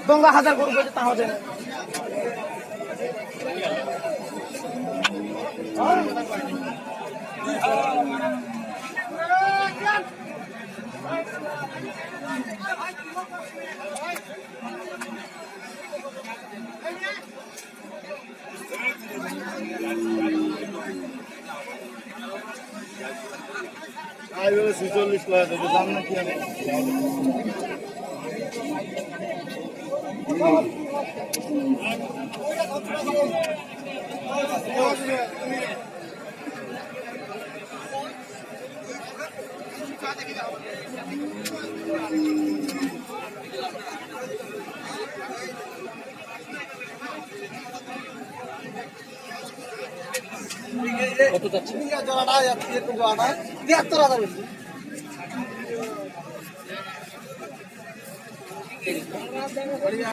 দঙ্গা হাজার গরু বলছে তা হবে না। আইবে 46 টাকা দেবে দাম নাকি আমি কত যাচ্ছে? জোড়াটা 73,000।